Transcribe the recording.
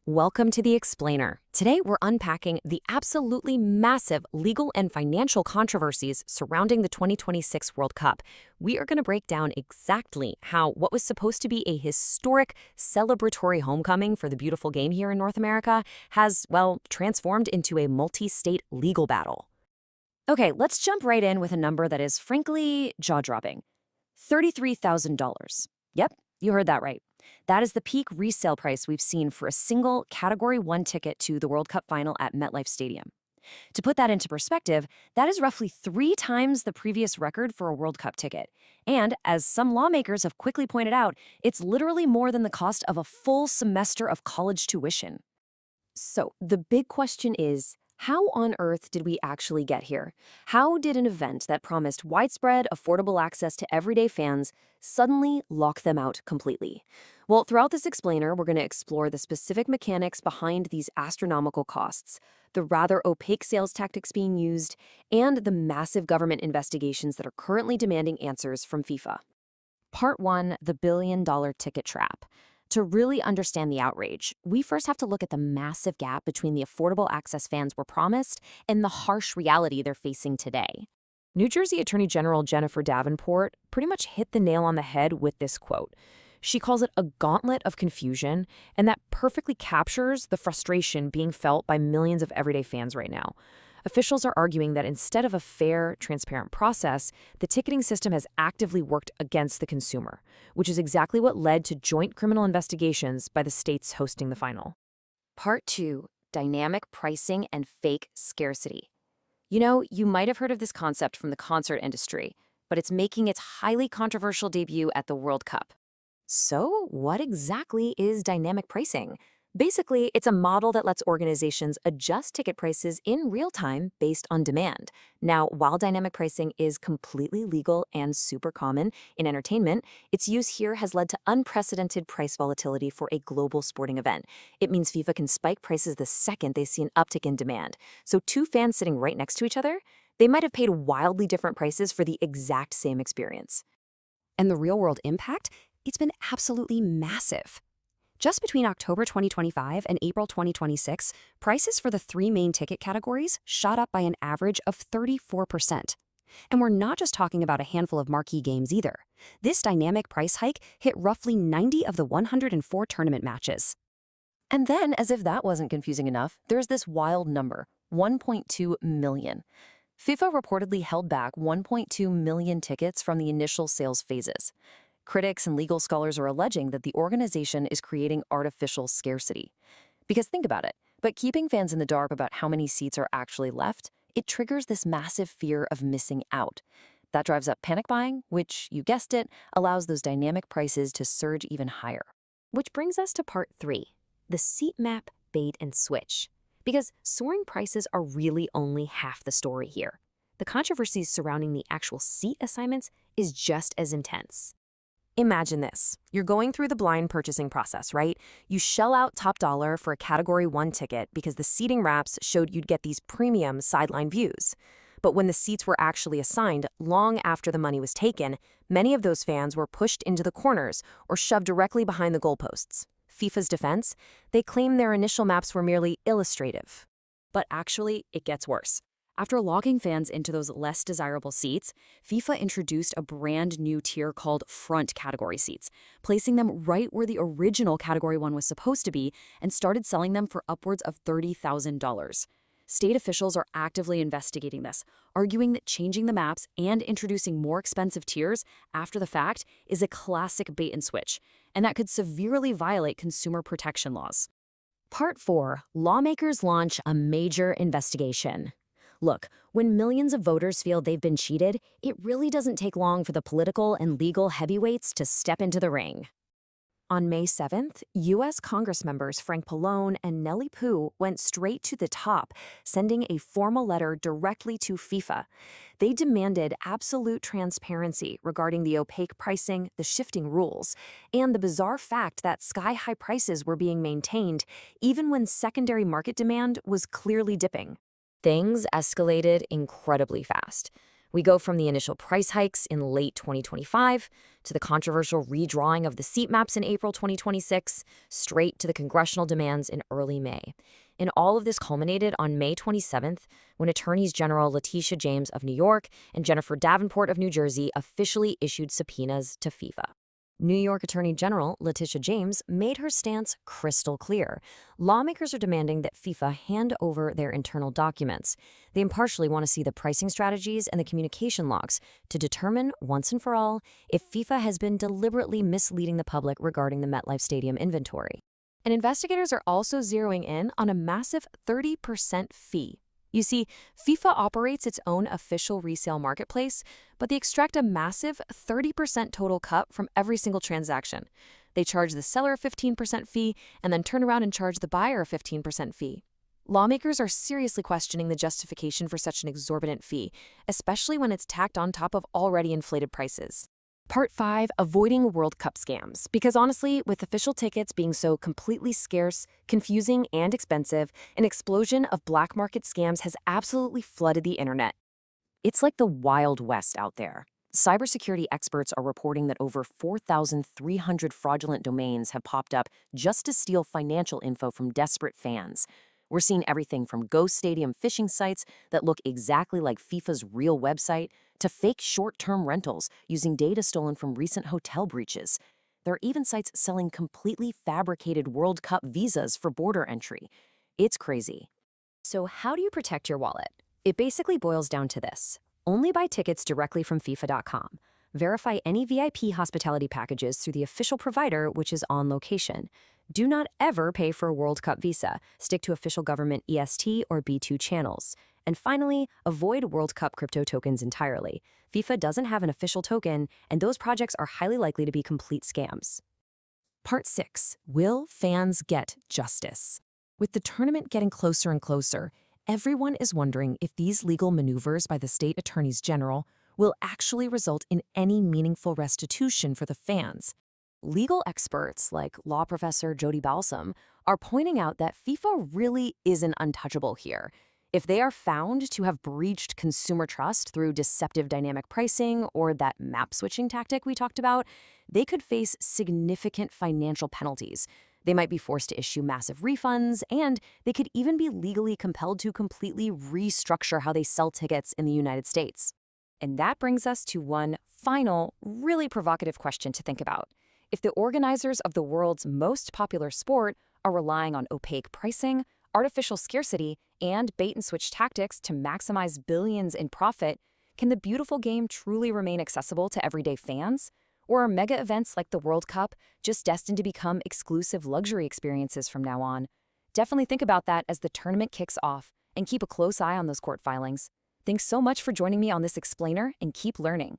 Welcome to The Explainer. Today, we're unpacking the absolutely massive legal and financial controversies surrounding the 2026 World Cup. We are going to break down exactly how what was supposed to be a historic, celebratory homecoming for the beautiful game here in North America has, well, transformed into a multi-state legal battle. Okay, let's jump right in with a number that is, frankly, jaw-dropping. $33,000. Yep, you heard that right. That is the peak resale price we've seen for a single Category 1 ticket to the World Cup final at MetLife Stadium. To put that into perspective, that is roughly 3 times the previous record for a World Cup ticket. And, as some lawmakers have quickly pointed out, it's literally more than the cost of a full semester of college tuition. So, the big question is, how on earth did we actually get here? How did an event that promised widespread, affordable access to everyday fans suddenly lock them out completely? Well, throughout this explainer, we're going to explore the specific mechanics behind these astronomical costs, the rather opaque sales tactics being used, and the massive government investigations that are currently demanding answers from FIFA. Part 1, the billion-dollar ticket trap. To really understand the outrage, we first have to look at the massive gap between the affordable access fans were promised and the harsh reality they're facing today. New Jersey Attorney General Jennifer Davenport pretty much hit the nail on the head with this quote. She calls it a gauntlet of confusion, and that perfectly captures the frustration being felt by millions of everyday fans right now. Officials are arguing that instead of a fair, transparent process, the ticketing system has actively worked against the consumer, which is exactly what led to joint criminal investigations by the states hosting the final. Part 2, dynamic pricing and fake scarcity. You know, you might have heard of this concept from the concert industry, but it's making its highly controversial debut at the World Cup. So, what exactly is dynamic pricing? Basically, it's a model that lets organizations adjust ticket prices in real time based on demand. Now, while dynamic pricing is completely legal and super common in entertainment, its use here has led to unprecedented price volatility for a global sporting event. It means FIFA can spike prices the second they see an uptick in demand. So two fans sitting right next to each other, they might have paid wildly different prices for the exact same experience. And the real-world impact? It's been absolutely massive. Just between October 2025 and April 2026, prices for the 3 main ticket categories shot up by an average of 34%. And we're not just talking about a handful of marquee games either. This dynamic price hike hit roughly 90 of the 104 tournament matches. And then, as if that wasn't confusing enough, there's this wild number, 1.2 million. FIFA reportedly held back 1.2 million tickets from the initial sales phases. Critics and legal scholars are alleging that the organization is creating artificial scarcity. Because think about it, but keeping fans in the dark about how many seats are actually left, it triggers this massive fear of missing out. That drives up panic buying, which, you guessed it, allows those dynamic prices to surge even higher. Which brings us to part 3, the seat map bait and switch. Because soaring prices are really only half the story here. The controversies surrounding the actual seat assignments is just as intense. Imagine this. You're going through the blind purchasing process, right? You shell out top dollar for a Category 1 ticket because the seating wraps showed you'd get these premium sideline views. But when the seats were actually assigned, long after the money was taken, many of those fans were pushed into the corners or shoved directly behind the goalposts. FIFA's defense? They claim their initial maps were merely illustrative. But actually, it gets worse. After logging fans into those less desirable seats, FIFA introduced a brand new tier called front category seats, placing them right where the original Category 1 was supposed to be, and started selling them for upwards of $30,000. State officials are actively investigating this, arguing that changing the maps and introducing more expensive tiers after the fact is a classic bait and switch, and that could severely violate consumer protection laws. Part 4, lawmakers launch a major investigation. Look, when millions of voters feel they've been cheated, it really doesn't take long for the political and legal heavyweights to step into the ring. On May 7th, U.S. Congress members Frank Pallone and Nellie Poo went straight to the top, sending a formal letter directly to FIFA. They demanded absolute transparency regarding the opaque pricing, the shifting rules, and the bizarre fact that sky-high prices were being maintained even when secondary market demand was clearly dipping. Things escalated incredibly fast. We go from the initial price hikes in late 2025 to the controversial redrawing of the seat maps in April 2026, straight to the congressional demands in early May. And all of this culminated on May 27th when Attorneys General Letitia James of New York and Jennifer Davenport of New Jersey officially issued subpoenas to FIFA. New York Attorney General Letitia James made her stance crystal clear. Lawmakers are demanding that FIFA hand over their internal documents. They impartially want to see the pricing strategies and the communication logs to determine, once and for all, if FIFA has been deliberately misleading the public regarding the MetLife Stadium inventory. And investigators are also zeroing in on a massive 30% fee. You see, FIFA operates its own official resale marketplace, but they extract a massive 30% total cut from every single transaction. They charge the seller a 15% fee and then turn around and charge the buyer a 15% fee. Lawmakers are seriously questioning the justification for such an exorbitant fee, especially when it's tacked on top of already inflated prices. Part 5, Avoiding World Cup Scams. Because honestly, with official tickets being so completely scarce, confusing, and expensive, an explosion of black market scams has absolutely flooded the internet. It's like the Wild West out there. Cybersecurity experts are reporting that over 4,300 fraudulent domains have popped up just to steal financial info from desperate fans. We're seeing everything from ghost stadium phishing sites that look exactly like FIFA's real website to fake short-term rentals using data stolen from recent hotel breaches. There are even sites selling completely fabricated World Cup visas for border entry. It's crazy. So how do you protect your wallet? It basically boils down to this. Only buy tickets directly from FIFA.com. Verify any VIP hospitality packages through the official provider, which is on location. Do not ever pay for a World Cup visa. Stick to official government EST or B2 channels. And finally, avoid World Cup crypto tokens entirely. FIFA doesn't have an official token, and those projects are highly likely to be complete scams. Part 6. Will fans get justice? With the tournament getting closer and closer, everyone is wondering if these legal maneuvers by the state attorneys general will actually result in any meaningful restitution for the fans. Legal experts like law professor Jody Balsam are pointing out that FIFA really isn't untouchable here. If they are found to have breached consumer trust through deceptive dynamic pricing or that map switching tactic we talked about, they could face significant financial penalties. They might be forced to issue massive refunds, and they could even be legally compelled to completely restructure how they sell tickets in the United States. And that brings us to one final, really provocative question to think about. If the organizers of the world's most popular sport are relying on opaque pricing, artificial scarcity, and bait-and-switch tactics to maximize billions in profit, can the beautiful game truly remain accessible to everyday fans? Or are mega events like the World Cup just destined to become exclusive luxury experiences from now on? Definitely think about that as the tournament kicks off, and keep a close eye on those court filings. Thanks so much for joining me on this explainer, and keep learning.